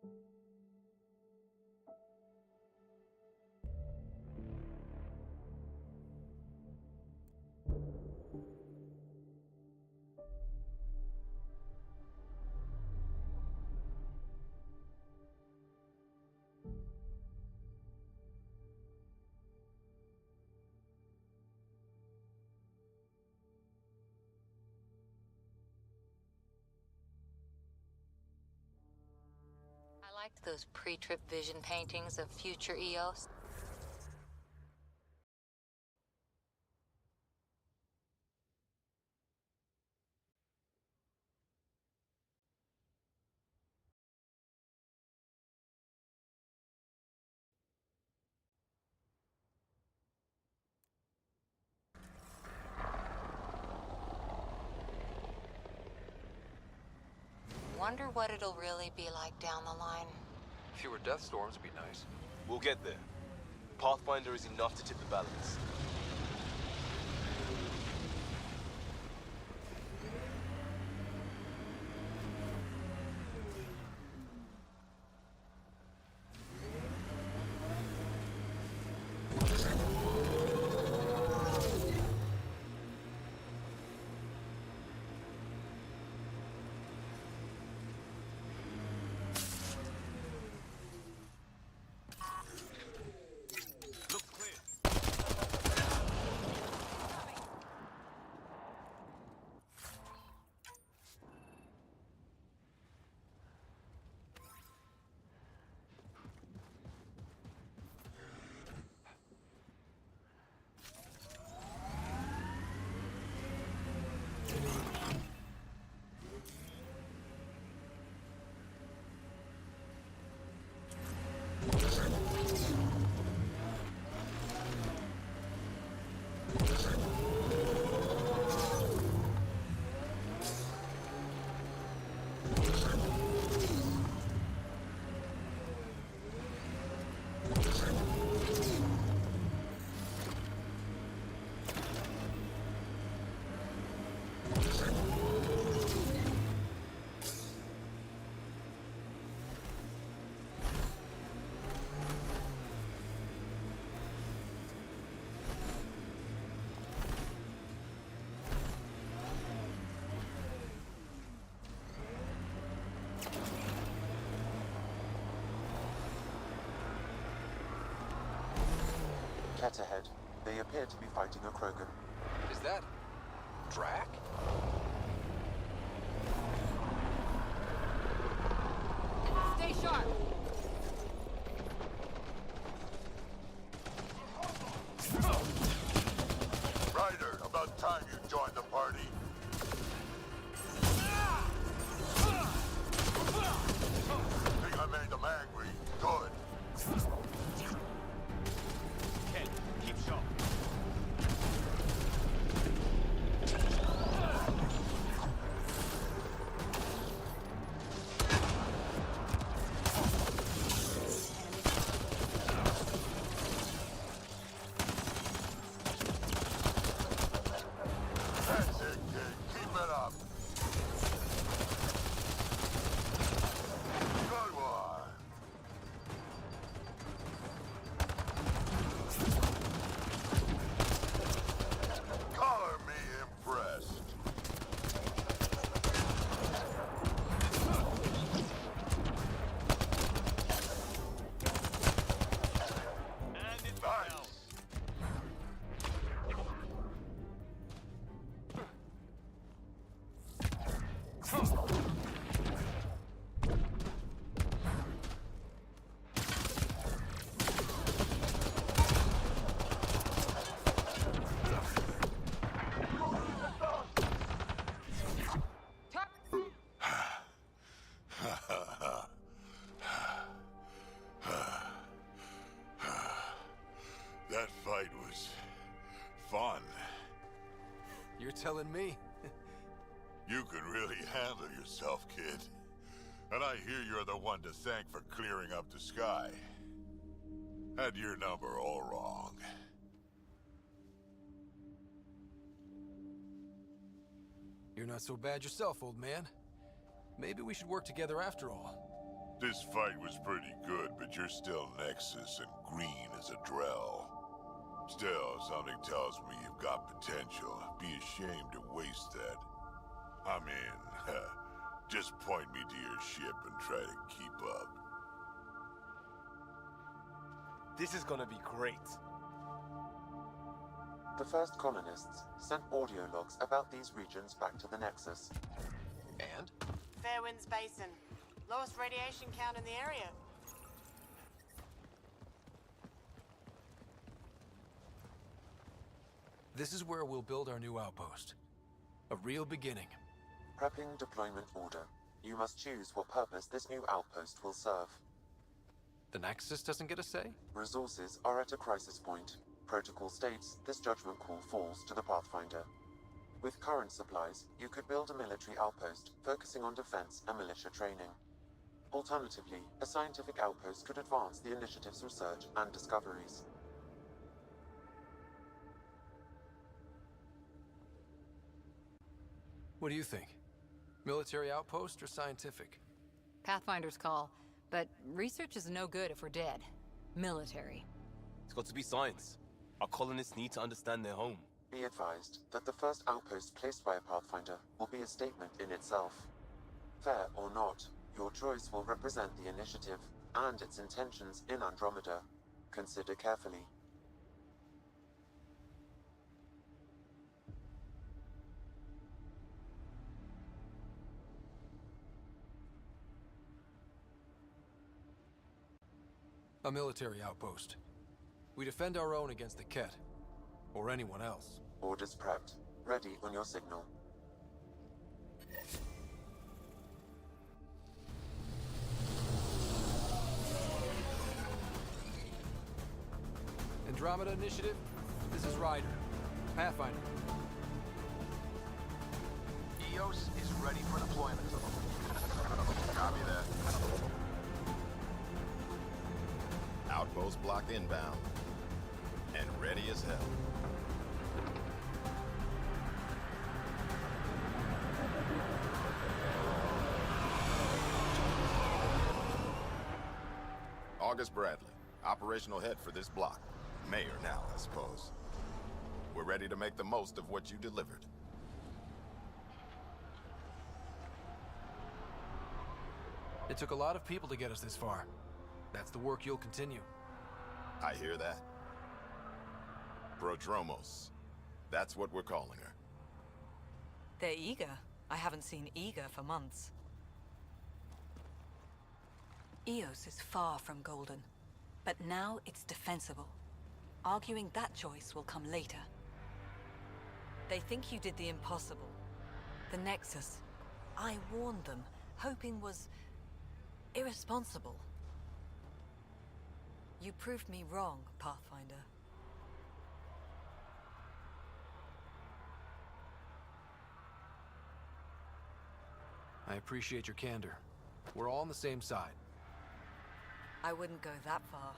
I liked those pre-trip vision paintings of future EOS. Wonder what it'll really be like down the line. Fewer death storms would be nice. We'll get there. Pathfinder is enough to tip the balance. Cat ahead. They appear to be fighting a Krogan. Is that... Drac? Stay sharp! Ryder, about time you joined the party. Think I made them angry. Good. Ken, keep sharp. That's it, kid. Keep it up. Good one. Color me impressed. And it's Nice. That fight was fun. You're telling me? You could really handle yourself, kid. And I hear you're the one to thank for clearing up the sky. Had your number all wrong. You're not so bad yourself, old man. Maybe we should work together after all. This fight was pretty good, but you're still Nexus and green as a Drell. Still, something tells me you've got potential. Be ashamed to waste that. I mean, just point me to your ship and try to keep up. This is gonna be great. The first colonists sent audio logs about these regions back to the Nexus. And? Fairwinds Basin. Lowest radiation count in the area. This is where we'll build our new outpost. A real beginning. Prepping deployment order. You must choose what purpose this new outpost will serve. The Nexus doesn't get a say? Resources are at a crisis point. Protocol states this judgment call falls to the Pathfinder. With current supplies, you could build a military outpost focusing on defense and militia training. Alternatively, a scientific outpost could advance the initiative's research and discoveries. What do you think? Military outpost or scientific? Pathfinder's call, but research is no good if we're dead. Military. It's got to be science. Our colonists need to understand their home. Be advised that the first outpost placed by a Pathfinder will be a statement in itself. Fair or not, your choice will represent the initiative and its intentions in Andromeda. Consider carefully. A military outpost. We defend our own against the Ket. Or anyone else. Orders prepped. Ready on your signal. Andromeda Initiative, this is Ryder. Pathfinder. EOS is ready for deployment. Copy that. Outpost block inbound. And ready as hell. August Bradley, operational head for this block. Mayor now, I suppose. We're ready to make the most of what you delivered. It took a lot of people to get us this far. That's the work you'll continue. I hear that. Prodromos. That's what we're calling her. They're eager. I haven't seen eager for months. EOS is far from golden, but now it's defensible. Arguing that choice will come later. They think you did the impossible. The Nexus. I warned them, hoping was irresponsible. You proved me wrong, Pathfinder. I appreciate your candor. We're all on the same side. I wouldn't go that far.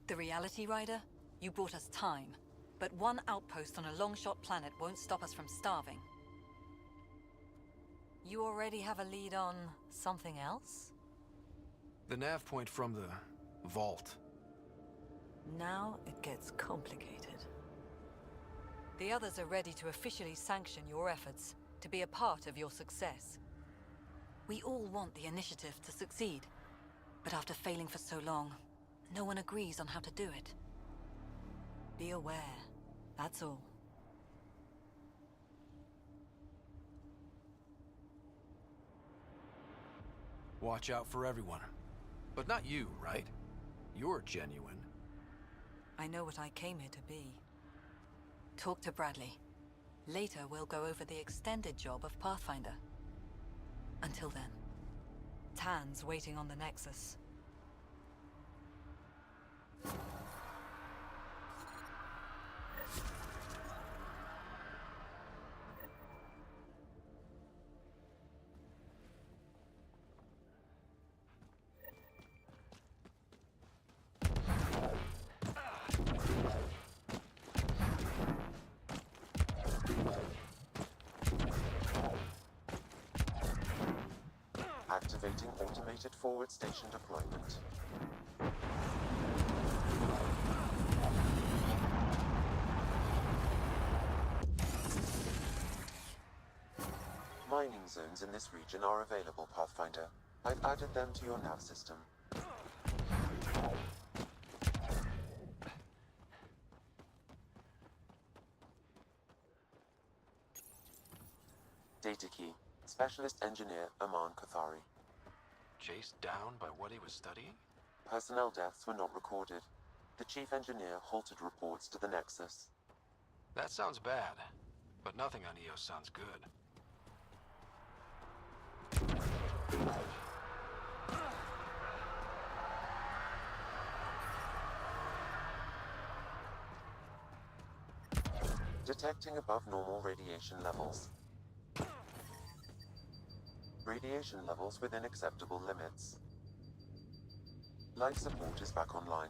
The Reality Rider? You brought us time. But one outpost on a long-shot planet won't stop us from starving. You already have a lead on something else? The nav point from the vault. Now it gets complicated. The others are ready to officially sanction your efforts, to be a part of your success. We all want the initiative to succeed, but after failing for so long, no one agrees on how to do it. Be aware, that's all. Watch out for everyone. But not you, right? You're genuine. I know what I came here to be. Talk to Bradley. Later, we'll go over the extended job of Pathfinder. Until then, Tan's waiting on the Nexus. Initiating automated forward station deployment. Mining zones in this region are available, Pathfinder. I've added them to your nav system. Data key. Specialist Engineer Aman Kathari. Chased down by what he was studying? Personnel deaths were not recorded. The Chief Engineer halted reports to the Nexus. That sounds bad, but nothing on EOS sounds good. Detecting above normal radiation levels. Radiation levels within acceptable limits. Life support is back online.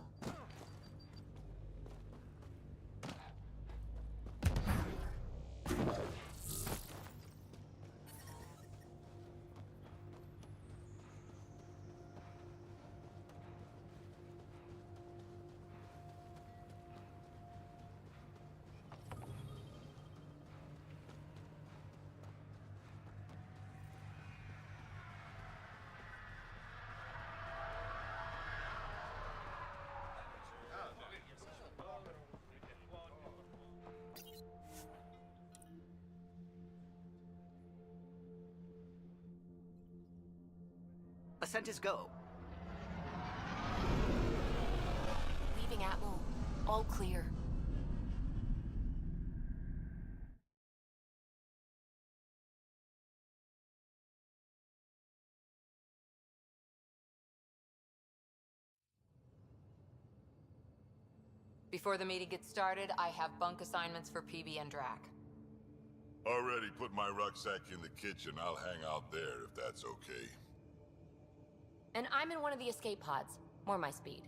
Ascent is go. Leaving Atmo. All clear. Before the meeting gets started, I have bunk assignments for PB and Drac. Already put my rucksack in the kitchen. I'll hang out there if that's okay. And I'm in one of the escape pods. More my speed.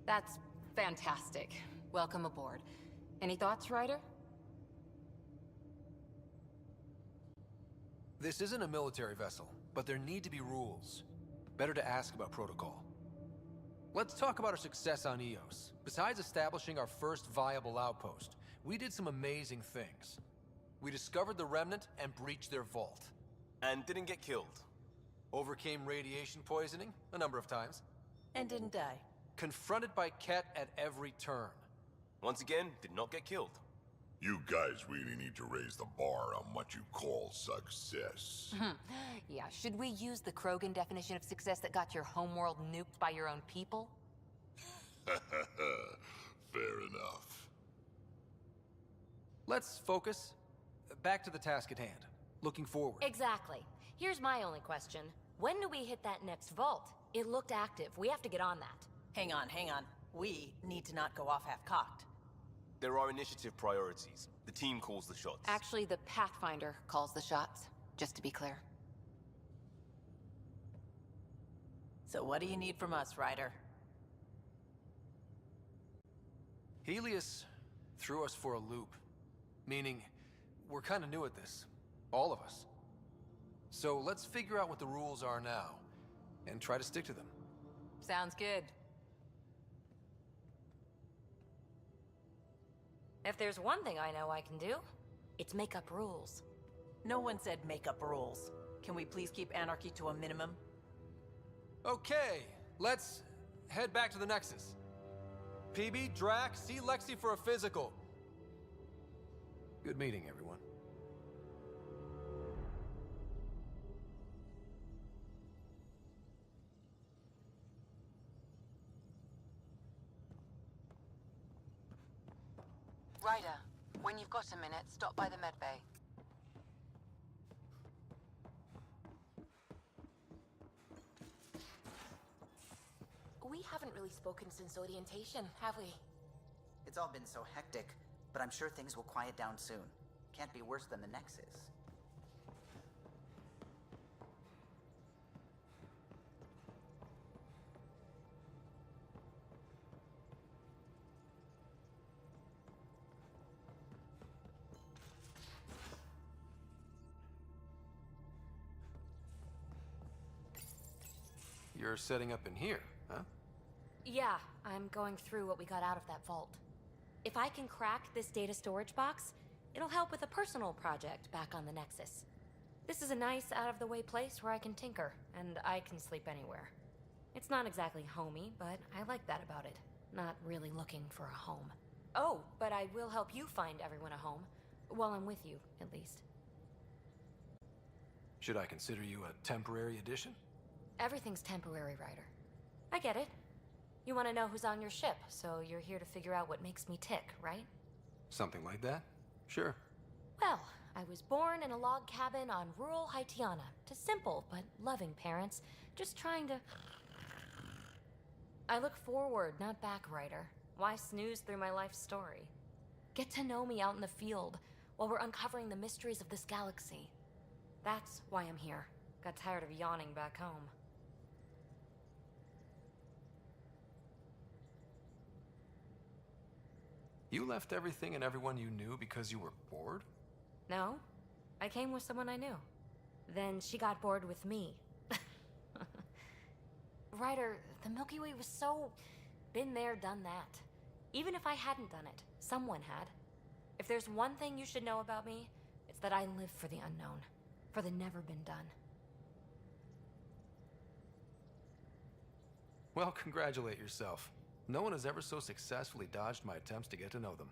That's fantastic. Welcome aboard. Any thoughts, Ryder? This isn't a military vessel, but there need to be rules. Better to ask about protocol. Let's talk about our success on EOS. Besides establishing our first viable outpost, we did some amazing things. We discovered the Remnant and breached their vault. And didn't get killed. Overcame radiation poisoning a number of times. And didn't die. Confronted by Ket at every turn. Once again, did not get killed. You guys really need to raise the bar on what you call success. Yeah, should we use the Krogan definition of success that got your homeworld nuked by your own people? Fair enough. Let's focus. Back to the task at hand. Looking forward. Exactly. Here's my only question. When do we hit that next vault? It looked active. We have to get on that. Hang on, hang on. We need to not go off half-cocked. There are initiative priorities. The team calls the shots. Actually, the Pathfinder calls the shots, just to be clear. So what do you need from us, Ryder? Helios threw us for a loop. Meaning, we're kind of new at this. All of us. So let's figure out what the rules are now, and try to stick to them. Sounds good. If there's one thing I know I can do, it's make up rules. No one said make up rules. Can we please keep anarchy to a minimum? Okay, let's head back to the Nexus. PB, Drac, see Lexi for a physical. Good meeting, everyone. Ryder, when you've got a minute, stop by the medbay. We haven't really spoken since orientation, have we? It's all been so hectic, but I'm sure things will quiet down soon. Can't be worse than the Nexus. you're setting up in here, huh? Yeah, I'm going through what we got out of that vault. If I can crack this data storage box, it'll help with a personal project back on the Nexus. This is a nice, out-of-the-way place where I can tinker, and I can sleep anywhere. It's not exactly homey, but I like that about it. Not really looking for a home. Oh, but I will help you find everyone a home. While I'm with you, at least. Should I consider you a temporary addition? Everything's temporary, Ryder. I get it. You want to know who's on your ship, so you're here to figure out what makes me tick, right? Something like that? Sure. Well, I was born in a log cabin on rural Haitiana to simple but loving parents, just trying to... I look forward, not back, Ryder. Why snooze through my life story? Get to know me out in the field, while we're uncovering the mysteries of this galaxy. That's why I'm here. Got tired of yawning back home. You left everything and everyone you knew because you were bored? No, I came with someone I knew. Then she got bored with me. Ryder, the Milky Way was so... been there, done that. Even if I hadn't done it, someone had. If there's one thing you should know about me, it's that I live for the unknown. For the never been done. Well, congratulate yourself. No one has ever so successfully dodged my attempts to get to know them.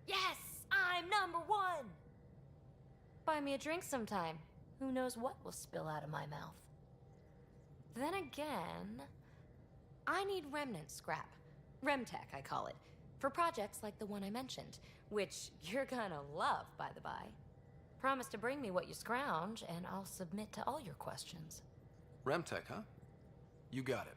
Yes! I'm #1! Buy me a drink sometime. Who knows what will spill out of my mouth. Then again... I need remnant scrap. Remtech, I call it. For projects like the one I mentioned. Which you're gonna love, by the by. Promise to bring me what you scrounge, and I'll submit to all your questions. Remtech, huh? You got it.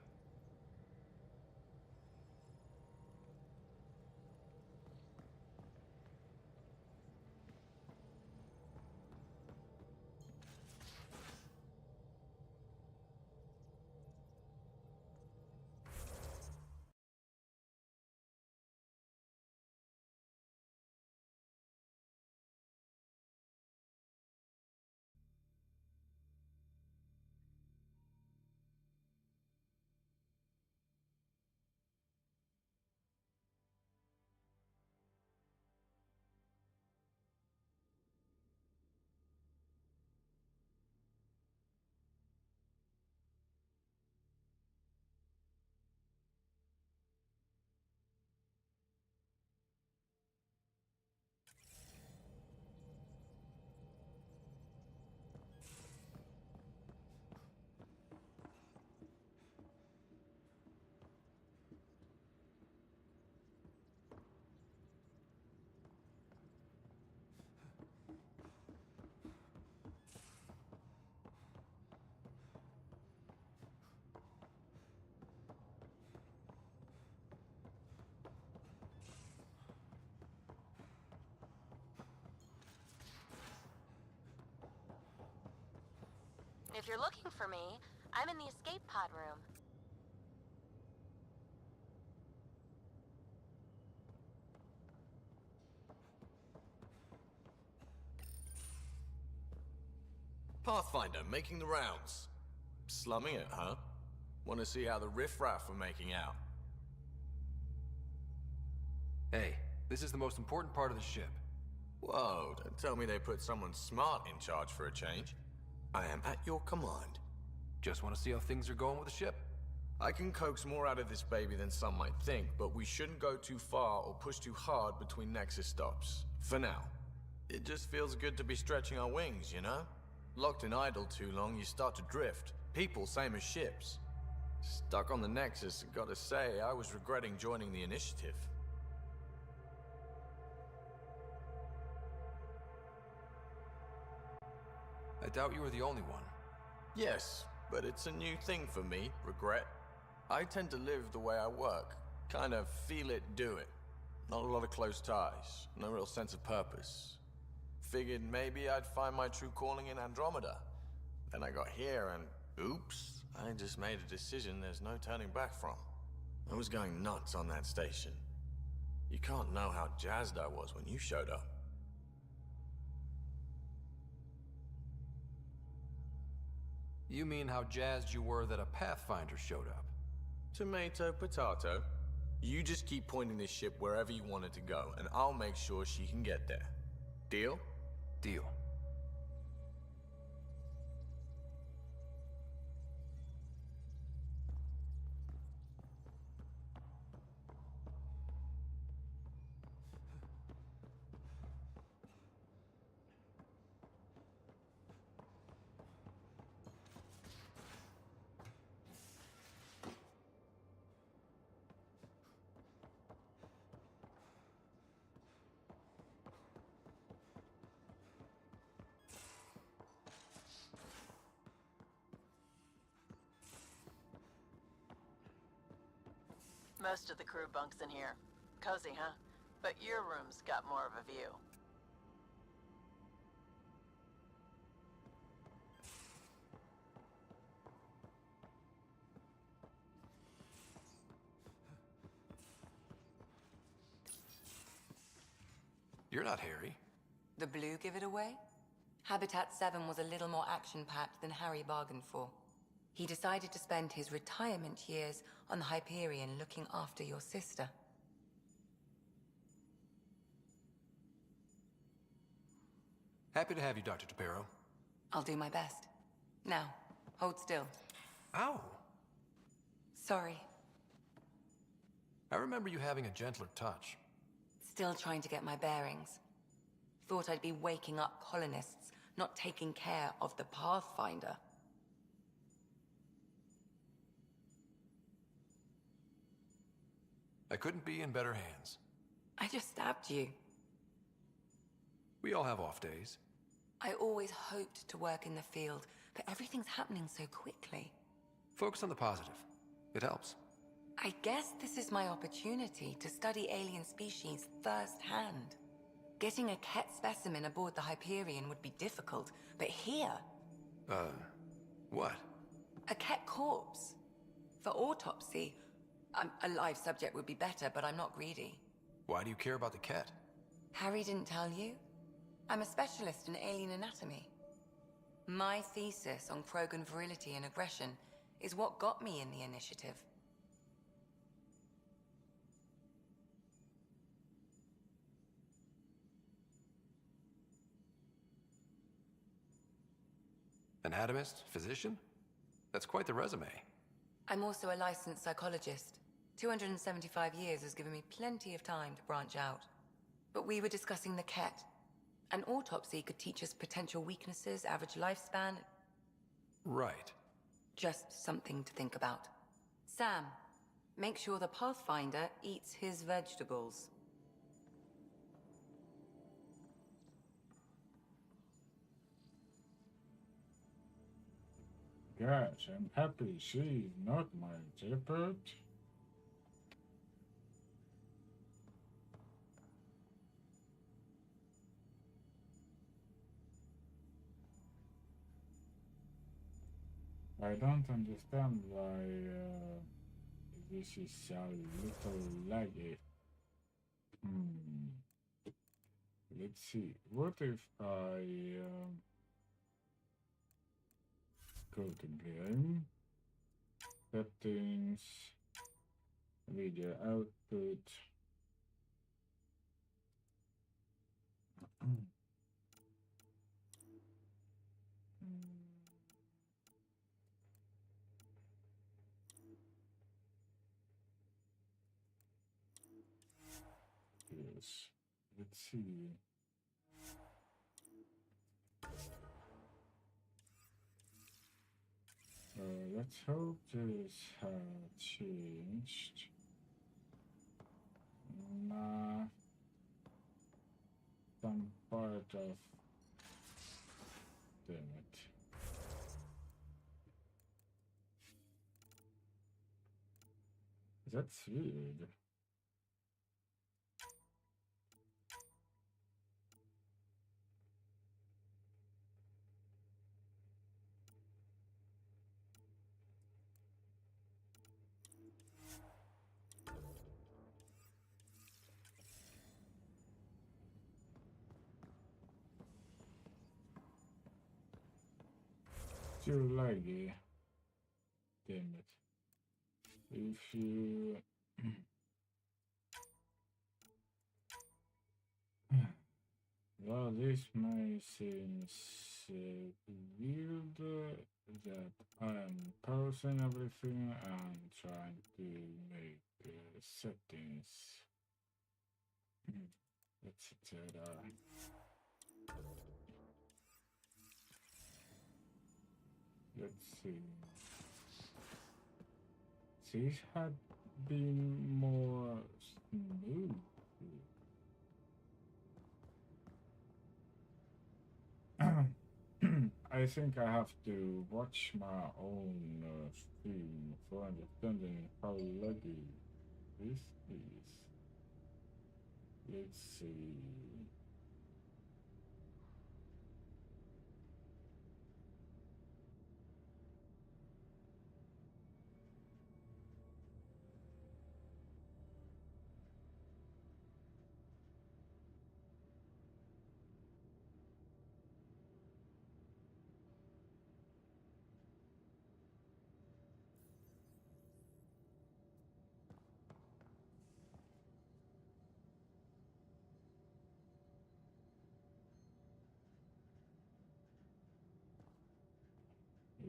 If you're looking for me, I'm in the escape pod room. Pathfinder, making the rounds. Slumming it, huh? Want to see how the riffraff are making out? Hey, this is the most important part of the ship. Whoa, don't tell me they put someone smart in charge for a change. I am at your command. Just want to see how things are going with the ship. I can coax more out of this baby than some might think, but we shouldn't go too far or push too hard between Nexus stops. For now. It just feels good to be stretching our wings, you know? Locked in idle too long, you start to drift. People, same as ships. Stuck on the Nexus, gotta say, I was regretting joining the Initiative. I doubt you were the only one. Yes, but it's a new thing for me, regret. I tend to live the way I work. Kind of feel it, do it. Not a lot of close ties, no real sense of purpose. Figured maybe I'd find my true calling in Andromeda. Then I got here and, oops, I just made a decision there's no turning back from. I was going nuts on that station. You can't know how jazzed I was when you showed up. You mean how jazzed you were that a Pathfinder showed up? Tomato, potato. You just keep pointing this ship wherever you want it to go, and I'll make sure she can get there. Deal? Deal. Most of the crew bunks in here. Cozy, huh? But your room's got more of a view. You're not Harry. The blue give it away? Habitat 7 was a little more action-packed than Harry bargained for. He decided to spend his retirement years on the Hyperion looking after your sister. Happy to have you, Dr. Tapero. I'll do my best. Now, hold still. Ow! Sorry. I remember you having a gentler touch. Still trying to get my bearings. Thought I'd be waking up colonists, not taking care of the Pathfinder. I couldn't be in better hands. I just stabbed you. We all have off days. I always hoped to work in the field, but everything's happening so quickly. Focus on the positive. It helps. I guess this is my opportunity to study alien species firsthand. Getting a Ket specimen aboard the Hyperion would be difficult, but here... What? A Ket corpse. For autopsy, a live subject would be better, but I'm not greedy. Why do you care about the Ket? Harry didn't tell you? I'm a specialist in alien anatomy. My thesis on Krogan virility and aggression is what got me in the initiative. Anatomist? Physician? That's quite the resume. I'm also a licensed psychologist. 275 years has given me plenty of time to branch out. But we were discussing the Ket. An autopsy could teach us potential weaknesses, average lifespan. Right. Just something to think about. Sam, make sure the Pathfinder eats his vegetables. Gosh, I'm happy she's not my shepherd. I don't understand why this is a little laggy. Let's see. What if I go to game, settings, video output. Yes, let's see. Let's hope this has changed. Nah, some part of... Damn it. That's weird. too laggy. Damn it. If you... Well, this may seem weird that I'm pausing everything and trying to make settings, etc. Let's see. These had been more smooth. I think I have to watch my own stream for understanding how laggy this is. Let's see.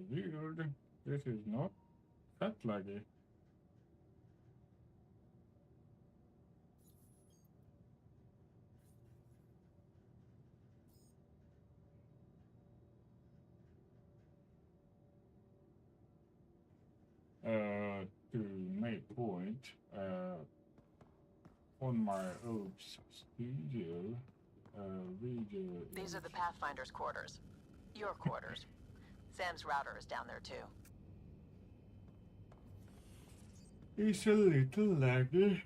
Weird. This is not that laggy. To make point, on my Oops studio, video. These are the Pathfinder's quarters. Your quarters. Sam's router is down there too. It's a little laggy.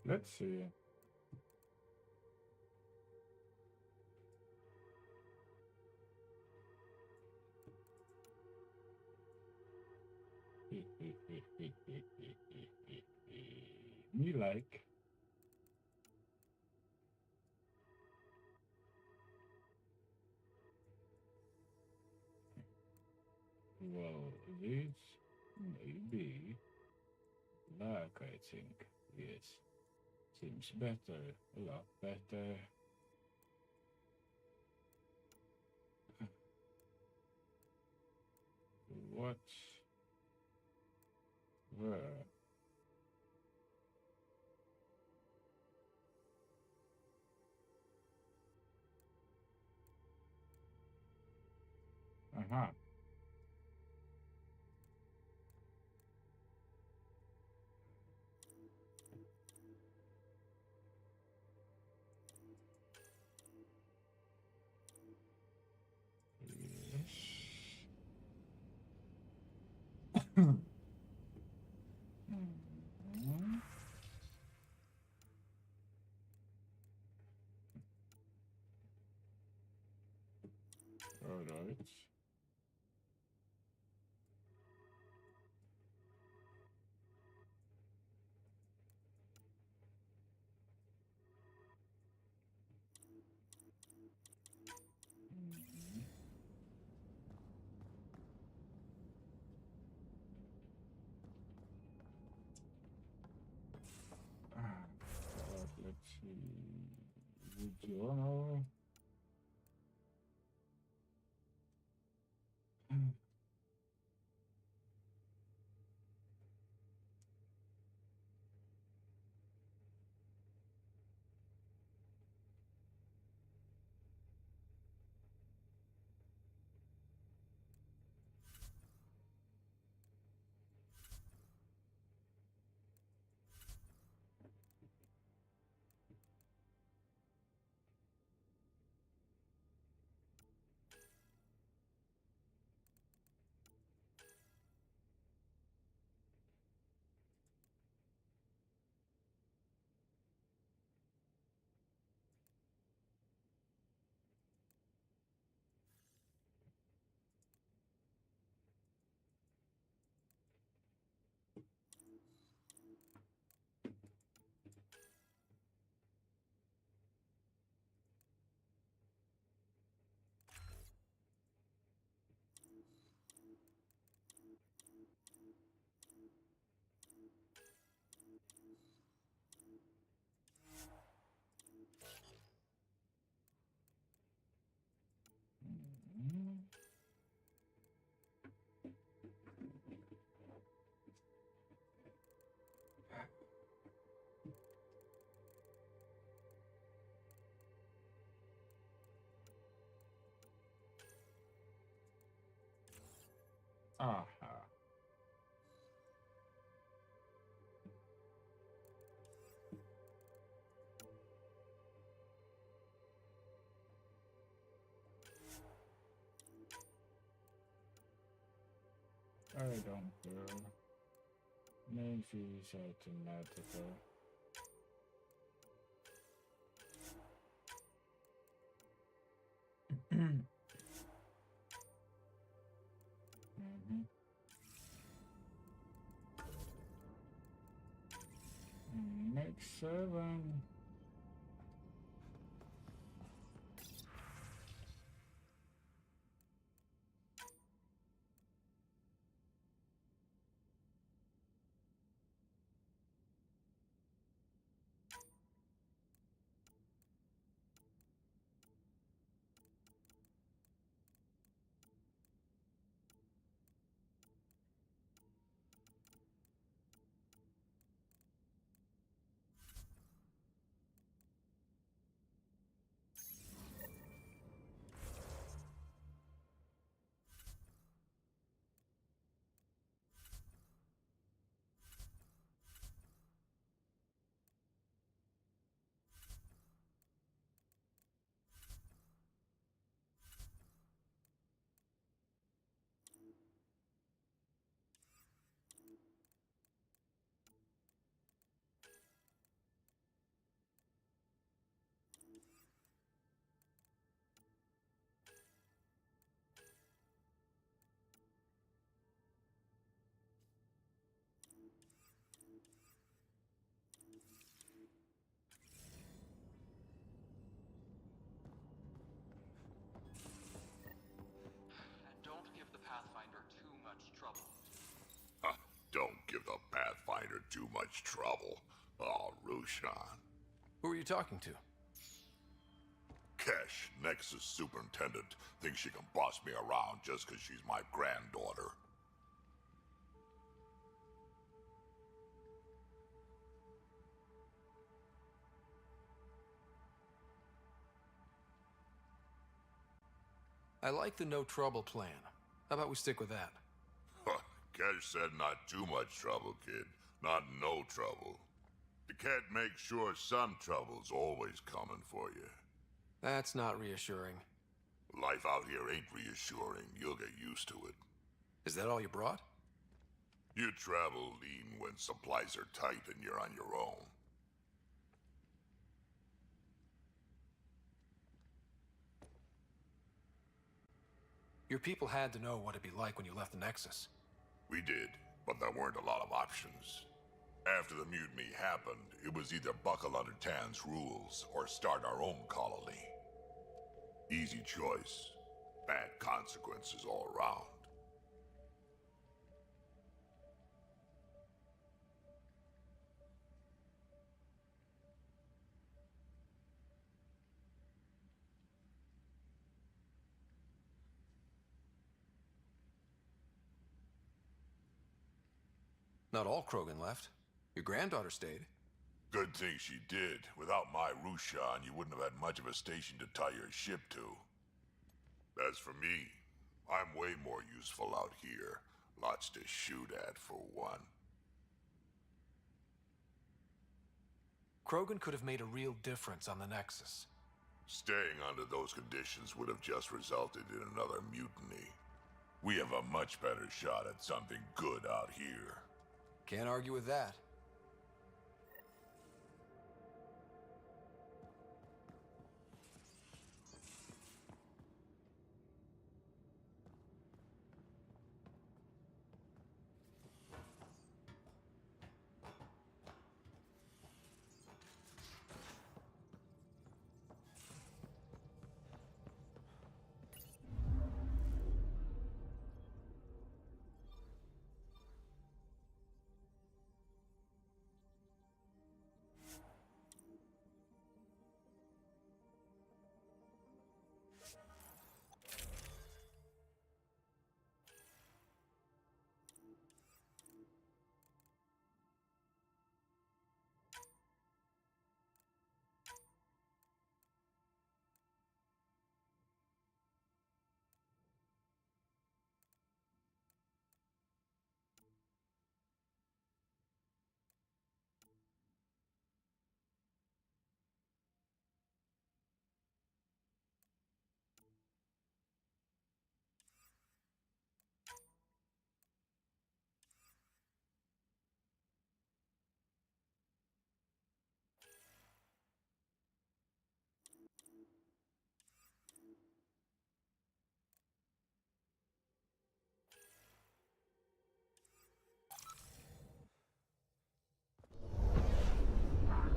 Let's see. Me like. Well, this may be like, I think. Yes. Seems better. A lot better. What? Where? Uh-huh. Yes. Alright. Let's see. Journal. Aha. I don't care. Main fees automatical. Make 7. Don't give the Pathfinder too much trouble. Oh, Rushan. Who are you talking to? Kesh, Nexus Superintendent, thinks she can boss me around just because she's my granddaughter. I like the no trouble plan. How about we stick with that? Kesh said not too much trouble, kid. Not no trouble. The cat makes sure some trouble's always coming for you. That's not reassuring. Life out here ain't reassuring. You'll get used to it. Is that all you brought? You travel lean when supplies are tight and you're on your own. Your people had to know what it'd be like when you left the Nexus. We did, but there weren't a lot of options. After the mutiny happened, it was either buckle under Tan's rules or start our own colony. Easy choice. Bad consequences all around. Not all Krogan left. Your granddaughter stayed. Good thing she did. Without my Rushan, you wouldn't have had much of a station to tie your ship to. As for me, I'm way more useful out here. Lots to shoot at, for one. Krogan could have made a real difference on the Nexus. Staying under those conditions would have just resulted in another mutiny. We have a much better shot at something good out here. Can't argue with that.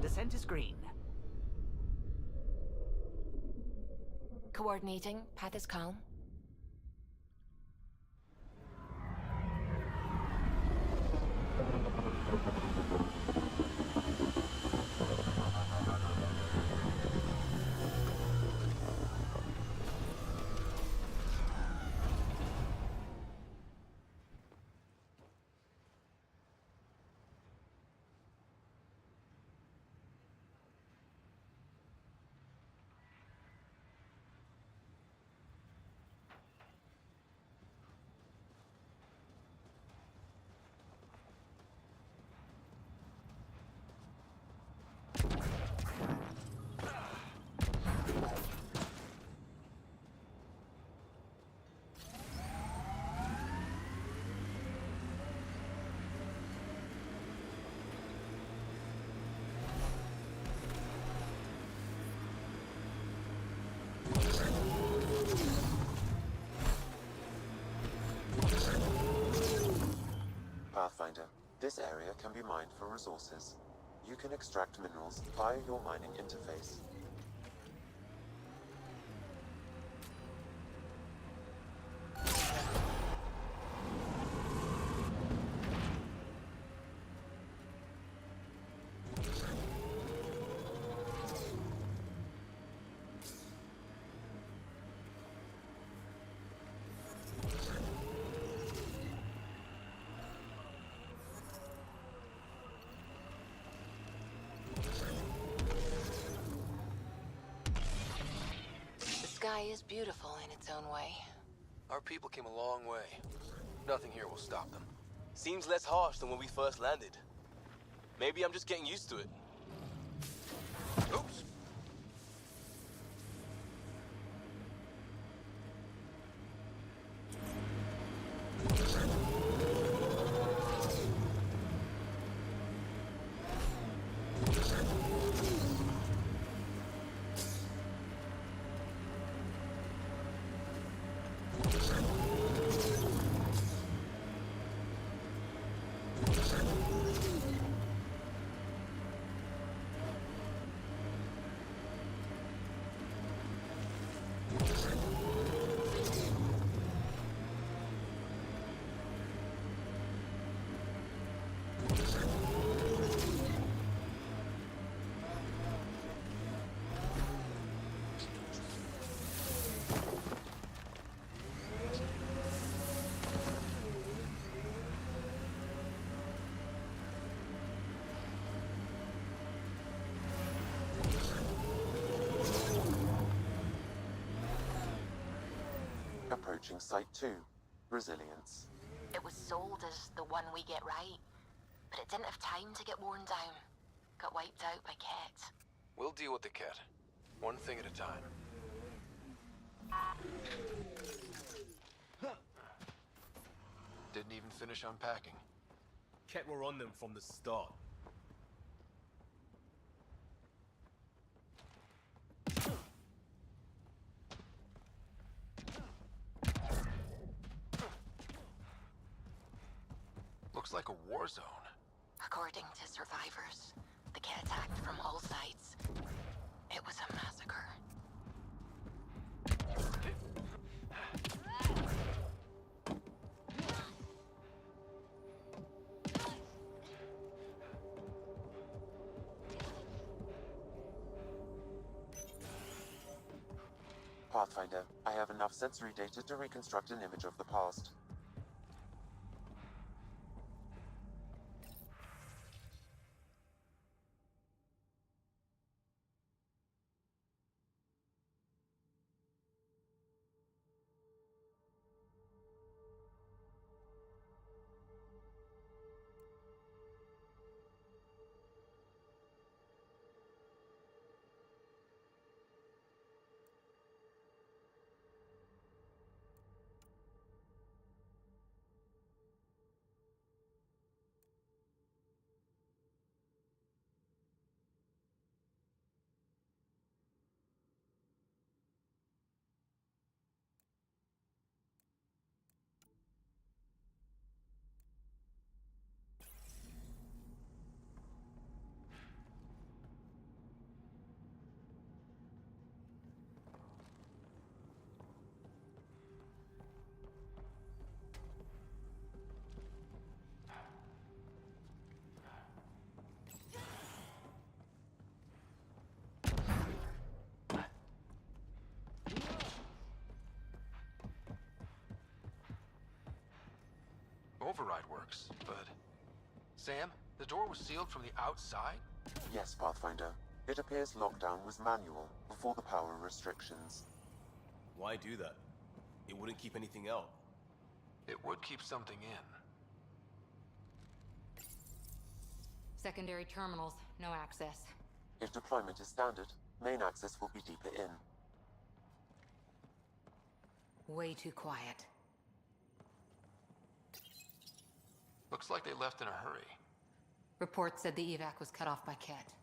Descent is green. Coordinating. Path is calm. Pathfinder, this area can be mined for resources. You can extract minerals via your mining interface. The sky is beautiful in its own way. Our people came a long way. Nothing here will stop them. Seems less harsh than when we first landed. Maybe I'm just getting used to it. Oops! Approaching Site 2. Resilience. It was sold as the one we get right, but it didn't have time to get worn down. Got wiped out by Ket. We'll deal with the Ket. One thing at a time. Didn't even finish unpacking. Ket were on them from the start. Looks like a war zone. According to survivors, the Ket attacked from all sides. It was a massacre. Pathfinder, I have enough sensory data to reconstruct an image of the past. Override works, but... Sam, the door was sealed from the outside? Yes, Pathfinder. It appears lockdown was manual, before the power restrictions. Why do that? It wouldn't keep anything out. It would keep something in. Secondary terminals, no access. If deployment is standard, main access will be deeper in. Way too quiet. Looks like they left in a hurry. Reports said the evac was cut off by Ket.